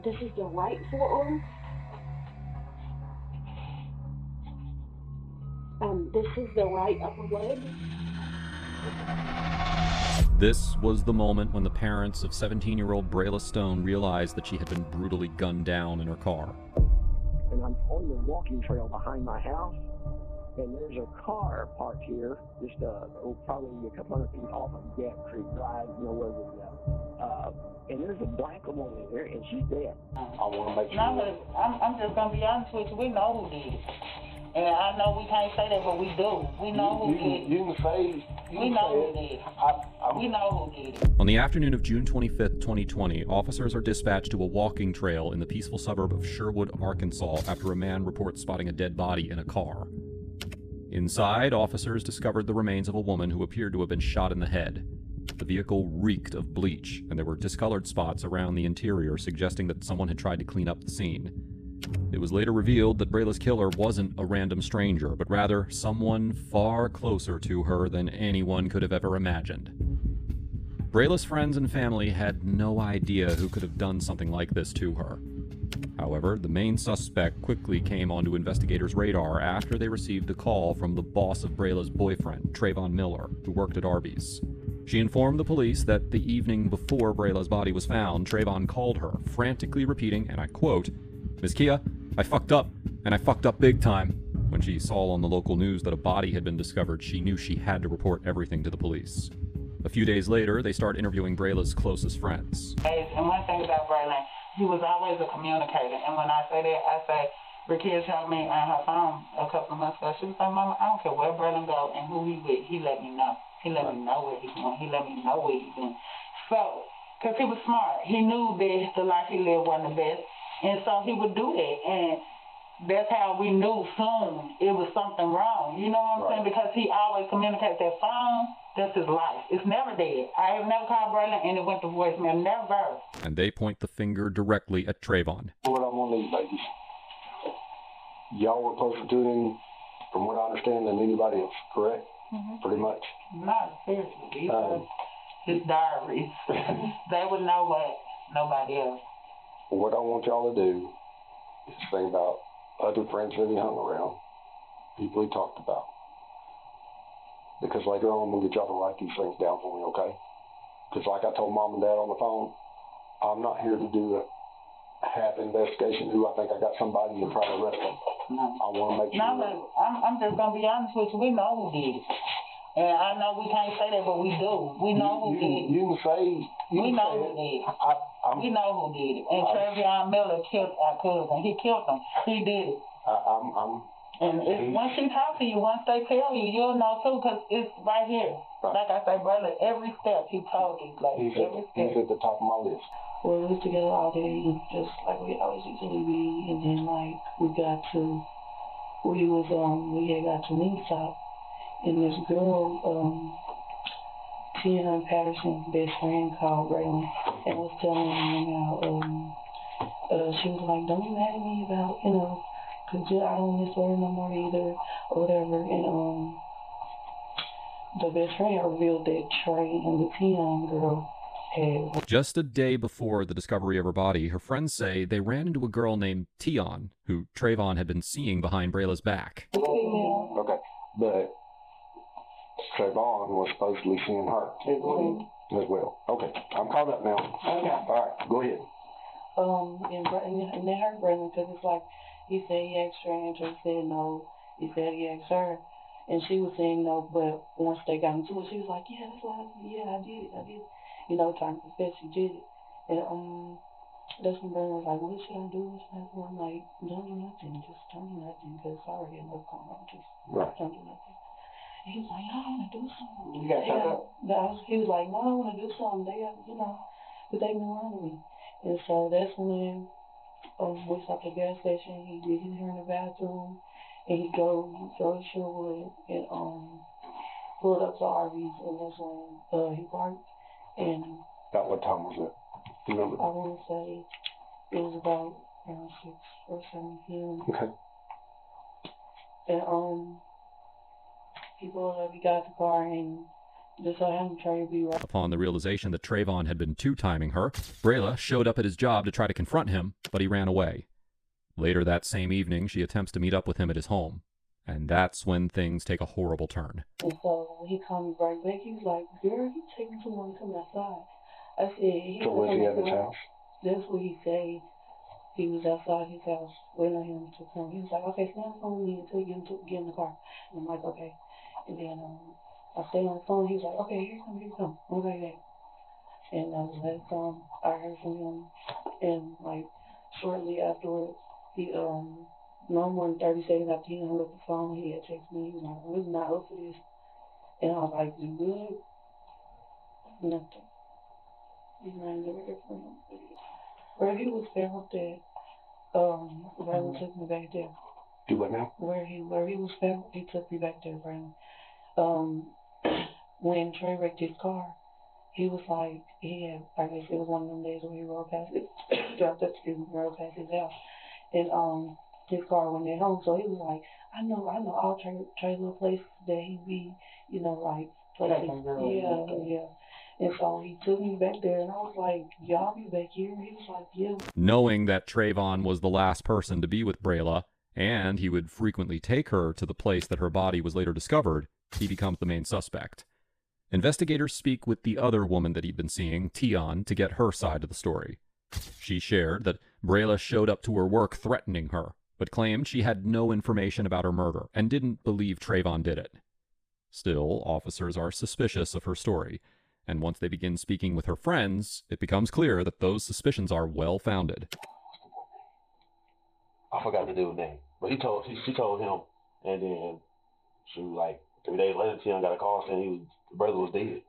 This is the right forearm. This is the right upper leg. This was the moment when the parents of 17-year-old Brayla Stone realized that she had been brutally gunned down in her car. And I'm on the walking trail behind my house, and there's a car parked here, just probably a couple hundred feet off of Gap Creek Drive, where and there's a black woman there, and she's dead. I want to make sure. I'm just going to be honest with you. We know who did it. And I know we can't say that, but we do. We know who did it. You can say. We know who did it. We know who did it. On the afternoon of June 25th, 2020, officers are dispatched to a walking trail in the peaceful suburb of Sherwood, Arkansas, after a man reports spotting a dead body in a car. Inside, officers discovered the remains of a woman who appeared to have been shot in the head. The vehicle reeked of bleach, and there were discolored spots around the interior suggesting that someone had tried to clean up the scene. It was later revealed that Brayla's killer wasn't a random stranger, but rather someone far closer to her than anyone could have ever imagined. Brayla's friends and family had no idea who could have done something like this to her. However, the main suspect quickly came onto investigators' radar after they received a call from the boss of Brayla's boyfriend, Trevone Miller, who worked at Arby's. She informed the police that the evening before Brayla's body was found, Trevone called her, frantically repeating, and I quote, "Miss Kia, I fucked up, and I fucked up big time." When she saw on the local news that a body had been discovered, she knew she had to report everything to the police. A few days later, they start interviewing Brayla's closest friends. And one thing about Brayla, he was always a communicator. And when I say that, I say, Ricky told me on her phone a couple of months ago, she was like, "Mama, I don't care where Brayla go and who he with, he let me know. He let me know where he's going. He let me know where he's been." So, because he was smart. He knew that the life he lived wasn't the best. And so he would do that. And that's how we knew soon it was something wrong. You know what I'm saying? Because he always communicates that phone. That's his life. It's never dead. I have never called Brayla and it went to voicemail. Never. And they point the finger directly at Trevone. What I want to leave, ladies. Y'all were closer to him, from what I understand, than anybody else, correct? Mm-hmm. Pretty much. Not seriously. These are his diaries. They would know what nobody else. What I want y'all to do is think about other friends that he hung around, people he talked about. Because later on, I'm going to get y'all to write these things down for me, okay? Because like I told Mom and Dad on the phone, I'm not here to do a half investigation who I think I got somebody and try to arrest them. No. I want to make sure. No, I'm just going to be honest with you. We know who did it. And I know we can't say that, but we do. We know who did it. You can say. We know who did it. We know who did it. And Trevone Miller killed our cousin. He killed him. He did it. And once she talks to you, once they tell you, you'll know too, because it's right here. Right. Like I say, brother, every step he told these ladies. He's at the top of my list. Well, we was together all day, just like we always usually be, and then like we had got to Wingstop, and this girl, Tia Patterson's best friend called Brayla and was telling me how she was like, "Don't be mad at me about, because I don't miss her no more either," or whatever. And the best friend revealed that Trey and the Tia girl had. Just a day before the discovery of her body, her friends say they ran into a girl named Tion, who Trevone had been seeing behind Brayla's back. Okay, but Trevone was supposedly seeing her as well. Okay, I'm caught up now. Okay. All right, go ahead. And they hurt Brayla because it's like he said he asked her and she said no. He said he asked her and she was saying no, but once they got into it, she was like, "Yeah, that's what I did. Trying to confess she did it." And that's when Brayla was like, "What should I do?" I'm like, "Don't do nothing. Just don't do nothing because I already had enough going on. Just don't do nothing." And he was like, "No, I want to do something." You got up? He was like, "No, I want to do something. They got, because they've been wrong with me." And so that's when we stopped at the gas station. He did his hair in the bathroom, and he drove to Sherwood and pulled up to Arby's, and that's when he parked. And about what time was it? Do you remember? I want to say it was about around 6 or 7 p.m. Okay. And he pulled up, he got the car, and Just so happened Trey be right. Upon the realization that Trevone had been two-timing her, Brayla showed up at his job to try to confront him, but he ran away. Later that same evening, she attempts to meet up with him at his home. And that's when things take a horrible turn. And so he called me right back. He was like, girl, you taking too long to come outside. I said, So was he at his house? That's what he said. He was outside his house waiting on him to come. He was like, okay, stay on the phone with me until you get in the car. And I'm like, okay. And then I stayed on the phone. He was like, okay, here you come. I'm like that. And I heard from him. And like shortly afterwards, he no more than 30 seconds after he hung up the phone, he had texted me. He was like, I'm not up for this. And I was like, you good? Nothing. And I never heard from him. Where he was found at, Brayla took me back there. Do what now? Where he was found, he took me back there, Brayla. When Trey wrecked his car, he was like, I guess it was one of them days where he rode past it, rode past his house. And his car went at home, so he was like, I know all Trey little places that he be, like places. Yeah. And so he took me back there, and I was like, y'all be back here? He was like, yeah. Knowing that Trevone was the last person to be with Brayla, and he would frequently take her to the place that her body was later discovered, he becomes the main suspect. Investigators speak with the other woman that he'd been seeing, Tion, to get her side of the story. She shared that Brayla showed up to her work threatening her, but claimed she had no information about her murder and didn't believe Trevone did it. Still, officers are suspicious of her story, and once they begin speaking with her friends, it becomes clear that those suspicions are well-founded. I forgot the dude's name, but she told him, and then she was like 3 days later, Tion got a call saying the brother was dead.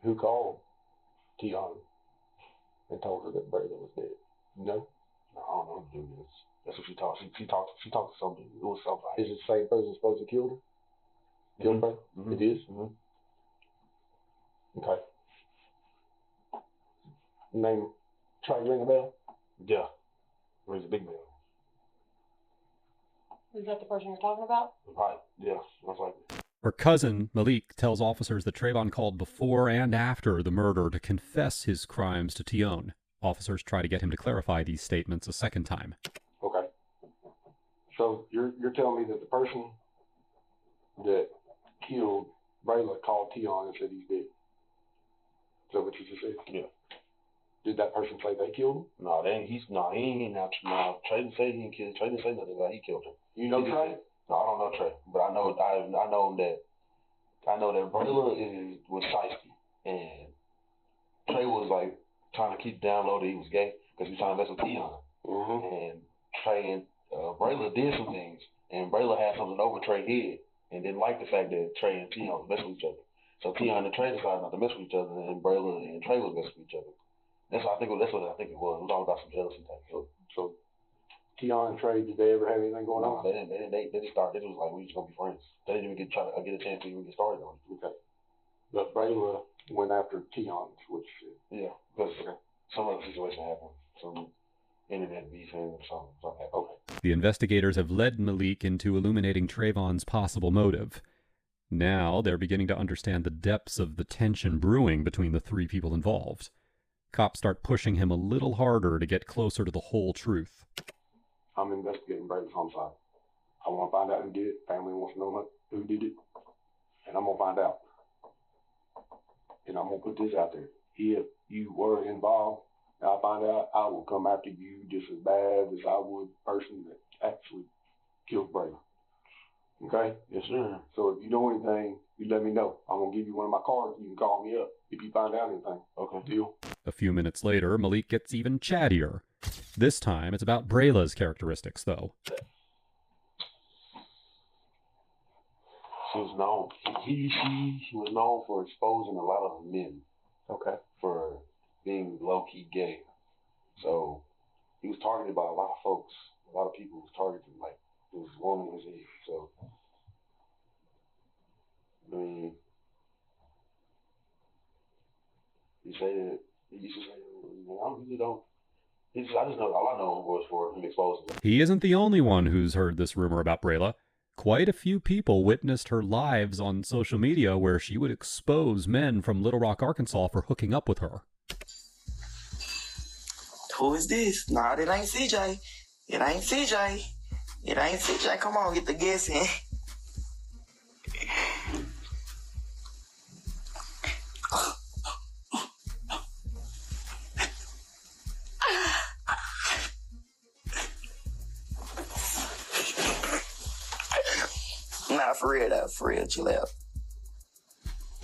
Who called Tion and told her that Brayla was dead? No? No, I don't know who the dude is. That's what she talked. She talked to somebody. It was somebody. Is it the same person supposed to kill her? Killed her? Mm-hmm. It is? Mm-hmm. Okay. Name Trey ring a bell? Yeah. Rings a big bell. Is that the person you're talking about? Right. Yeah. That's like it. Her cousin, Malik, tells officers that Trevone called before and after the murder to confess his crimes to Tion. Officers try to get him to clarify these statements a second time. Okay. So you're telling me that the person that killed Brayla called Tion and said he's dead? Is that what you just said? Yeah. Did that person say they killed him? No, he ain't now. Trey didn't say he killed. Trey didn't say nothing about he killed him. You know Trey? No, I don't know Trey, but I know that Brayla was shiesty, and Trey was like trying to keep down low that he was gay because he was trying to mess with Tion. Mm-hmm. And Trey and Brayla did some things, and Brayla had something over Trey's head and didn't like the fact that Trey and Tion was messing with each other. So Tion and Trey decided not to mess with each other, and Brayla and Trey was messing with each other. That's what I think it was. It was all about some jealousy thing. So Tion and Trey, did they ever have anything going on? They didn't. They just started. It was like we just gonna be friends. They didn't even try to get a chance to even get started on it. Okay. But Brayla went after Tion, which yeah, because some other situation happened, some internet beefing or something happened. Okay. The investigators have led Malik into illuminating Trevone's possible motive. Now they're beginning to understand the depths of the tension brewing between the three people involved. Cops start pushing him a little harder to get closer to the whole truth. I'm investigating Brayla's homicide. I want to find out who did it. Family wants to know who did it. And I'm going to find out. And I'm going to put this out there. If you were involved, and I find out, I will come after you just as bad as I would the person that actually killed Brayla. Okay? Yes, sir. So if you know anything, you let me know. I'm going to give you one of my cards. You can call me up if you find out anything. Okay. Deal? A few minutes later, Malik gets even chattier. This time, it's about Brayla's characteristics, though. She was known. She was known for exposing a lot of men. Okay. For being low-key gay. So he was targeted by a lot of folks. A lot of people was targeted. Like it was woman was he. So I mean, you say that. You should say. I really don't. I just know all I know was for him exposing. He isn't the only one who's heard this rumor about Brayla. Quite a few people witnessed her lives on social media where she would expose men from Little Rock, Arkansas for hooking up with her. Who is this? Nah, it ain't CJ. It ain't CJ. It ain't CJ. Come on, get the guess in. Nah, for real though, for real, chill out.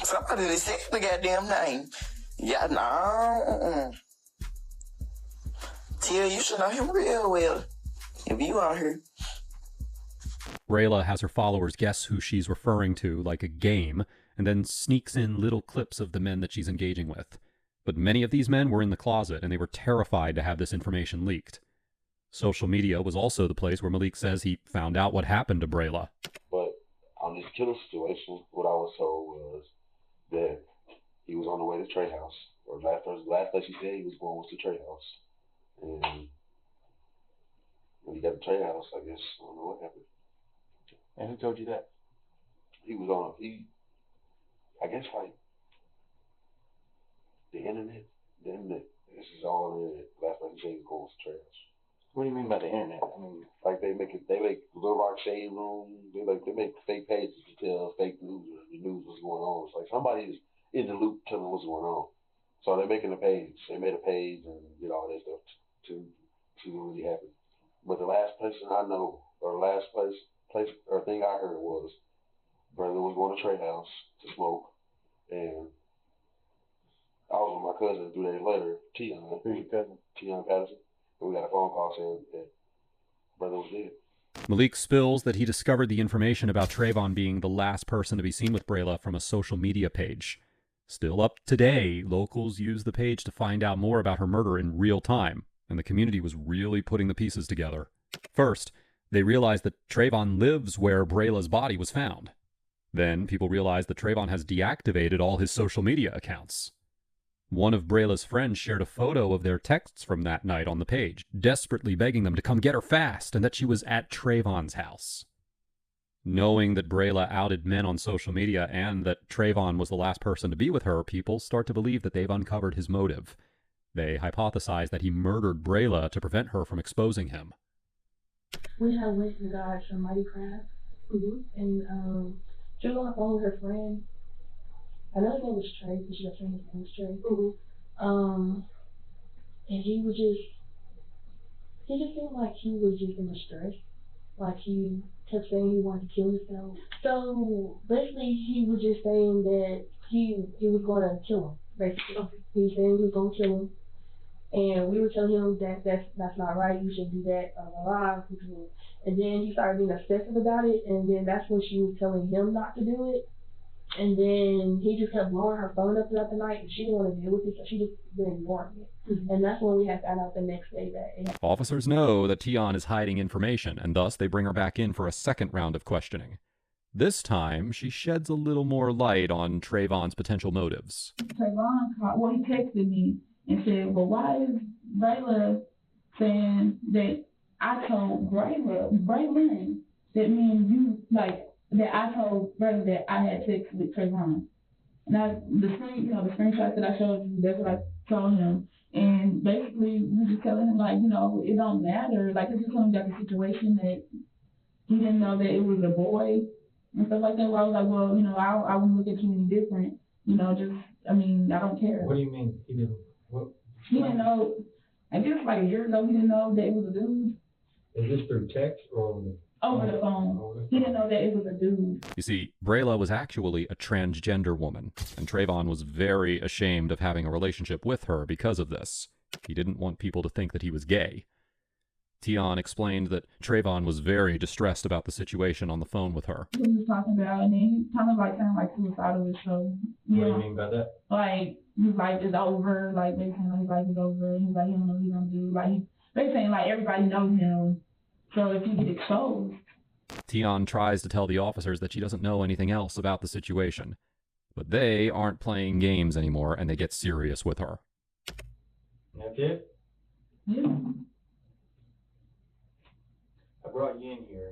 Somebody that said the goddamn name. Yeah, no. Tia, you should know him real well. If you out here. Brayla has her followers guess who she's referring to like a game, and then sneaks in little clips of the men that she's engaging with. But many of these men were in the closet, and they were terrified to have this information leaked. Social media was also the place where Malik says he found out what happened to Brayla. But on this killer situation, what I was told was that he was on the way to Trey House, or last place he said he was going was to Trey House. And when he got to Trey House, I guess, I don't know what happened. And who told you that? He was on, I guess like, the internet. This is all on the internet. Last place he said he was going to Trey House. What do you mean by the internet? I mean, like they make Little Rock Shade Room. They make fake pages to tell fake news or the news what's going on. It's like somebody's in the loop telling what's going on. So they're making a page. They made a page and did all that stuff to see what really happened. But the last person I know, or the last place or thing I heard was brother was going to Trey House to smoke, and I was with my cousin 3 days later, Tion. Who's your cousin? Tion Patterson. And we got a phone call saying that brother was dead. Malik spills that he discovered the information about Trevone being the last person to be seen with Brayla from a social media page. Still up today, locals used the page to find out more about her murder in real time, and the community was really putting the pieces together. First, they realized that Trevone lives where Brayla's body was found. Then people realized that Trevone has deactivated all his social media accounts. One of Brayla's friends shared a photo of their texts from that night on the page, desperately begging them to come get her fast and that she was at Trevone's house. Knowing that Brayla outed men on social media and that Trevone was the last person to be with her, people start to believe that they've uncovered his motive. They hypothesize that he murdered Brayla to prevent her from exposing him. We have went and got some mighty crabs. And she was on the phone with her friend. I know his name was Trey, because she got his name was Trey. And he just seemed like he was just in distress. Like he kept saying he wanted to kill himself. So basically he was just saying that he was going to kill him, basically. He was saying he was going to kill him. And we were telling him that that's not right, you shouldn't do that, and then he started being obsessive about it, and then that's when she was telling him not to do it. And then he just kept blowing her phone up throughout the night, and she didn't want to deal with it, so she just been ignoring it. And that's when we had found out the next day that Officers know that Tion is hiding information, and thus they bring her back in for a second round of questioning. This time, she sheds a little more light on Trevone's potential motives. Trevone called, he texted me and said, well, why is Brayla saying that I told Brayla that me and you, like, that I told Brayla that I had sex with Trevone. And the screenshot that I showed you, that's what I told him. And basically, we just telling him, like, it don't matter. Like, it's just something about the situation that he didn't know that it was a boy and stuff like that. Where I was like, well, I wouldn't look at you any different. I don't care. What do you mean he didn't? He didn't know. I guess like a year ago, he didn't know that it was a dude. Is this through text or over the phone? He didn't know that it was a dude. You see, Brayla was actually a transgender woman, and Trevone was very ashamed of having a relationship with her because of this. He didn't want people to think that he was gay. Tion explained that Trevone was very distressed about the situation on the phone with her. He was talking about, and then he kind of sounded like suicidal. So what do you mean by that? Like, he's like, it's over. Like, they saying he's like, it's over. He's like, he don't know what he's gonna do. Like, they saying like everybody knows him. So if he get exposed. Tion tries to tell the officers that she doesn't know anything else about the situation, but they aren't playing games anymore, and they get serious with her. That's it? Yeah. I brought you in here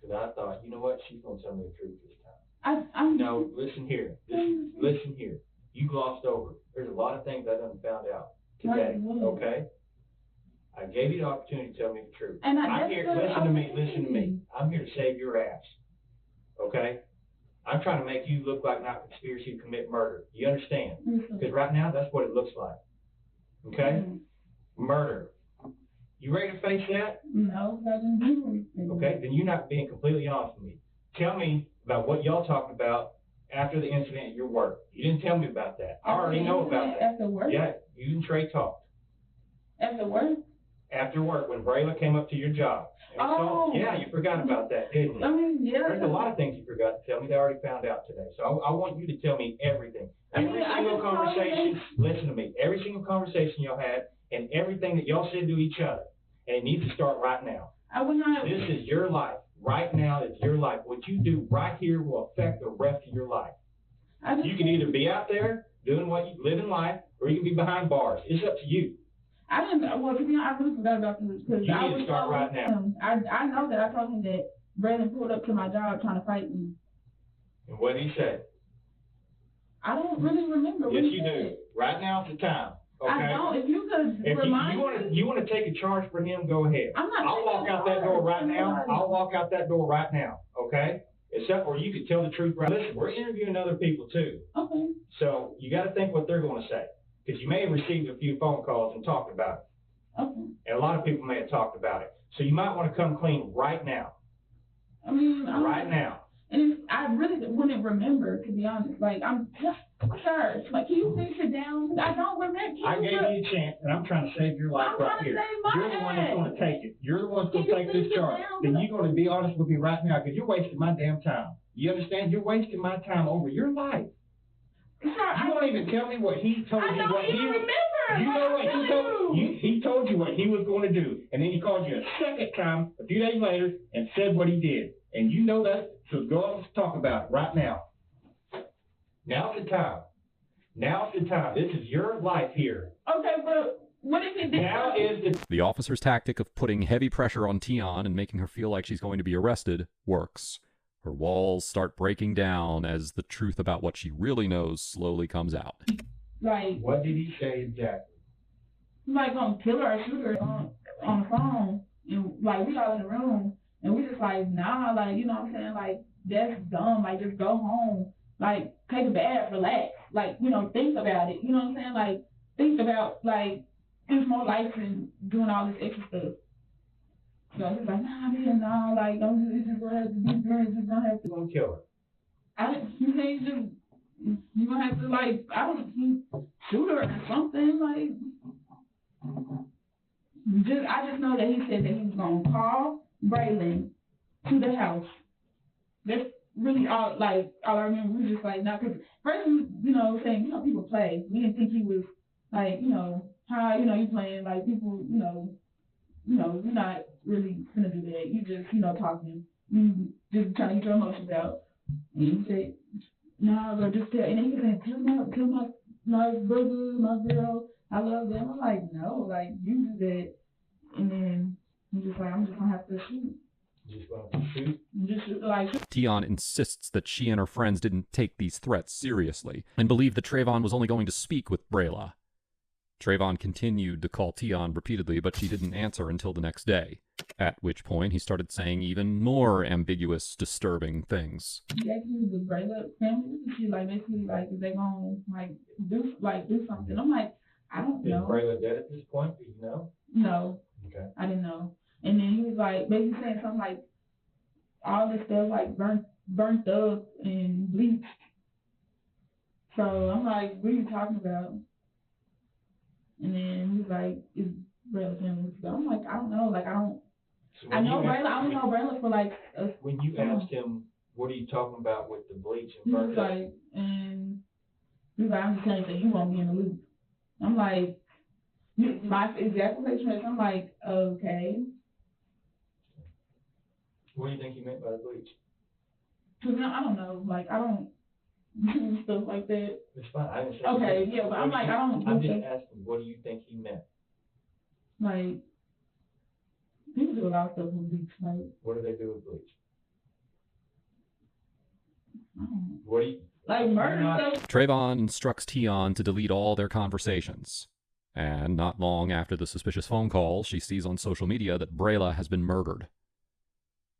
to Because I thought, you know what, she's going to tell me the truth this time. No, listen here. Listen here. You glossed over. There's a lot of things I done found out today, okay? I gave you the opportunity to tell me the truth. And listen to me. I'm here to save your ass, okay? I'm trying to make you look like not conspiracy to commit murder. You understand? Because right now, that's what it looks like, okay? Murder. You ready to face that? No, I didn't do anything. Okay, then you're not being completely honest with me. Tell me about what y'all talked about after the incident at your work. You didn't tell me about that. I already know about that. After work? Yeah, you and Trey talked. After work? After work, when Brayla came up to your job. Yeah, you forgot about that, didn't you? I mean, yeah. There's a lot of things you forgot to tell me. They already found out today. So I want you to tell me everything. Every single conversation, listen to me, every single conversation y'all had and everything that y'all said to each other. And it needs to start right now. This is your life. Right now, it's your life. What you do right here will affect the rest of your life. You can either be out there doing what you live in life, or you can be behind bars. It's up to you. I didn't. Well, to be honest, I really forgot about this because you need to start right now. I know that I told him that Brandon pulled up to my job trying to fight me. And what did he say? I don't really remember. Yes, you do. Right now is the time. Okay? I don't. If you could remind me. You want to take a charge for him, go ahead. I'll walk out that door right now. I'll walk out that door right now. Okay? Except for you could tell the truth right. Listen, we're interviewing other people too. Okay. So you got to think what they're going to say. Because you may have received a few phone calls and talked about it. Okay. And a lot of people may have talked about it. So you might want to come clean right now. I mean, right now. And I really wouldn't remember, to be honest. Like, I'm just sure. Like, can you fix it down? I don't remember. I gave you a chance, and I'm trying to save your life right here. You're the one that's going to take it. You're the one that's going to take this charge. Then you're going to be honest with me right now, because you're wasting my damn time. You understand? You're wasting my time over your life. You won't even tell me what he told you. You know what he told you? He told you what he was going to do, and then he called you a second time a few days later and said what he did. And you know that, so go on and talk about it right now. Now's the time. Now's the time. This is your life here. Okay, but what if he did? Now is the officer's tactic of putting heavy pressure on Tion and making her feel like she's going to be arrested works. Her walls start breaking down as the truth about what she really knows slowly comes out. Like, what did he say exactly? He's like gonna kill her or shoot her on the phone, and like we all in the room, and we just like, nah, like, you know what I'm saying, like, that's dumb, like, just go home, like, take a bath, relax, like, you know, think about it, you know what I'm saying, like, think about, like, there's more life than doing all this extra stuff. So he's like, nah, like, it's just gonna have to be done, it's just gonna have to. Gonna kill her. You can't just, you're gonna have to, like, shoot her or something, like. I just know that he said that he was gonna call Brayla to the house. That's really all I remember. We were just like, not, because first we, you know, saying, you know, people play. We didn't think he was like, you know, how, you know, you playing, like, people, you know, you're not really gonna do that. You just, you know, talking. You just trying to get your emotions out. And he said, no, but just tell, and then he said, tell my brother, my girl, I love them. I'm like, no, like, you do that. And then he's just like, I'm just gonna have to shoot. Just gonna have to shoot? Just like. Tion insists that she and her friends didn't take these threats seriously and believed that Trevone was only going to speak with Brayla. Trevone continued to call Tion repeatedly, but she didn't answer until the next day, at which point he started saying even more ambiguous, disturbing things. He actually was a Brayla family. She like basically like, is they gonna like do something? I'm like, I don't know. Is Brayla dead at this point? Do you know? No. Okay. I didn't know. And then he was like basically saying something like all this stuff like burnt up and bleached. So I'm like, what are you talking about? And then he's like, is Brayla family? So I'm like, I don't know. Like, I don't. So I know Brayla. I only know Brayla for like. When you asked him, what are you talking about with the bleach and burnt up? Like, and he's like, I'm just telling you that you won't be in the loop. I'm like, my exact question is, I'm like, okay. What do you think he meant by the bleach? Cause I don't know. Like, I don't do stuff like that. It's fine. I didn't say. Okay, yeah, but I'm like, I don't. I'm just asking, what do you think he meant? Like, people do a lot of stuff with bleach. Like, what do they do with bleach? What do you... Like murder stuff. Trevone instructs Tion to delete all their conversations. And not long after the suspicious phone call, she sees on social media that Brayla has been murdered.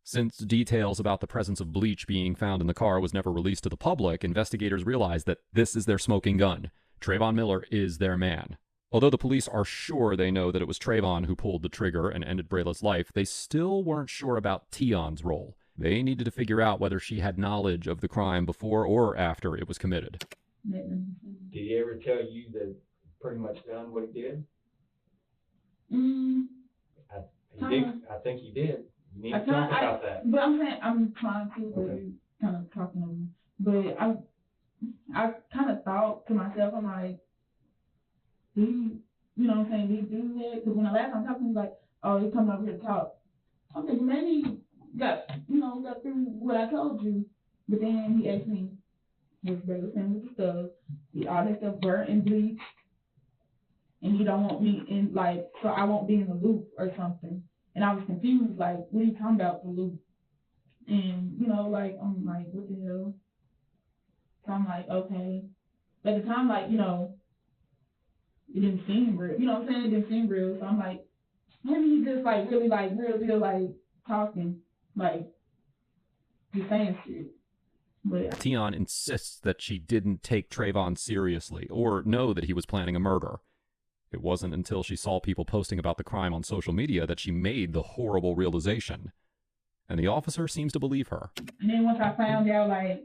Since details about the presence of bleach being found in the car was never released to the public, investigators realize that this is their smoking gun. Trevone Miller is their man. Although the police are sure they know that it was Trevone who pulled the trigger and ended Brayla's life, they still weren't sure about Tion's role. They needed to figure out whether she had knowledge of the crime before or after it was committed. Did he ever tell you that pretty much done what he did? I think he did. You need to talk about that. But I'm saying, I'm trying to, but you're kind of talking over me. But I kind of thought to myself, I'm like, you know what I'm saying, did he do that? Because when I last time talking, he was like, oh, he's coming over here to talk. I'm thinking maybe he got through what I told you. But then he asked me, was Brayla saying with the stuff, all that stuff burnt and bleached, and he don't want me in, like, so I won't be in the loop or something. And I was confused, like, what are you talking about, the loop? And, like, I'm like, what the hell? So I'm like, okay. But at the time, like, it didn't seem real. You know what I'm saying? It didn't seem real. So I'm like, maybe he just, like, really, like, real, like, talking, like, just saying shit. But Tion insists that she didn't take Trevone seriously or know that he was planning a murder. It wasn't until she saw people posting about the crime on social media that she made the horrible realization. And the officer seems to believe her. And then once I found out, like,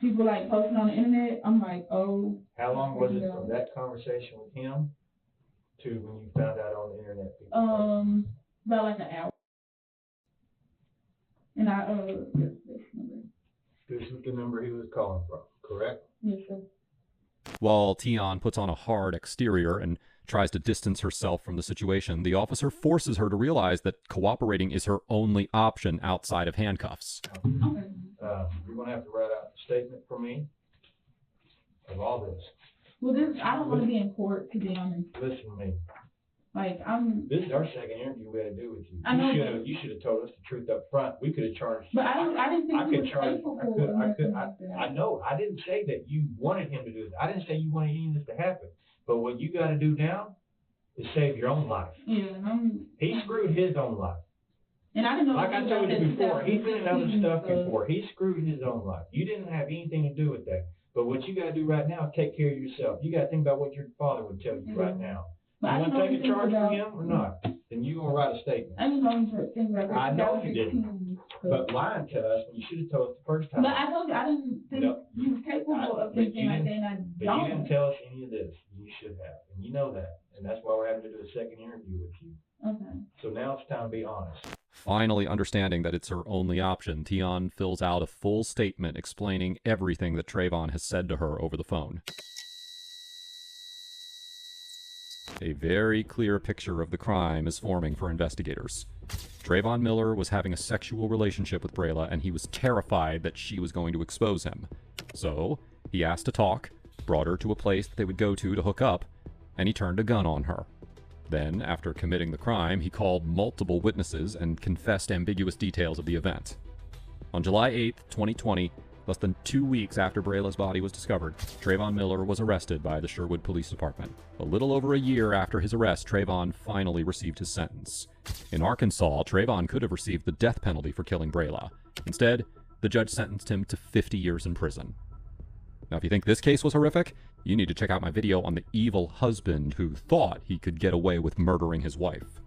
people, like, posting on the internet, I'm like, oh. How long was it from that conversation with him to when you found out on the internet? About like an hour. And this is the number he was calling from, correct? Yes, sir. While Tion puts on a hard exterior and tries to distance herself from the situation, the officer forces her to realize that cooperating is her only option outside of handcuffs. Okay. You're going to have to write out a statement for me of all this. Well, I don't want to be in court, to be honest. Listen to me. Like, This is our second interview we had to do with you. I know. You should have told us the truth up front. We could have charged you. But I didn't think he was capable of nothing like that. I know. I didn't say that you wanted him to do this. I didn't say you wanted any of this to happen. But what you got to do now is save your own life. Yeah. He screwed his own life. And I didn't know. Like I told you before, he's been in other stuff before. He screwed his own life. You didn't have anything to do with that. But what you got to do right now is take care of yourself. You got to think about what your father would tell you right now. You want to take a charge for him or not? Then you're going to write a statement. I didn't know things like that. I know you didn't. But lying to us when you should have told us the first time. But I told you I didn't think he was capable of thinking like that, and I don't. But you didn't tell us any of this. You should have. And you know that. And that's why we're having to do a second interview with you. Okay. So now it's time to be honest. Finally understanding that it's her only option, Tion fills out a full statement explaining everything that Trevone has said to her over the phone. A very clear picture of the crime is forming for investigators. Trevone Miller was having a sexual relationship with Brayla, and he was terrified that she was going to expose him. So, he asked to talk, brought her to a place that they would go to hook up, and he turned a gun on her. Then, after committing the crime, he called multiple witnesses and confessed ambiguous details of the event. On July 8, 2020, less than 2 weeks after Brayla's body was discovered, Trevone Miller was arrested by the Sherwood Police Department. A little over a year after his arrest, Trevone finally received his sentence. In Arkansas, Trevone could have received the death penalty for killing Brayla. Instead, the judge sentenced him to 50 years in prison. Now, if you think this case was horrific, you need to check out my video on the evil husband who thought he could get away with murdering his wife.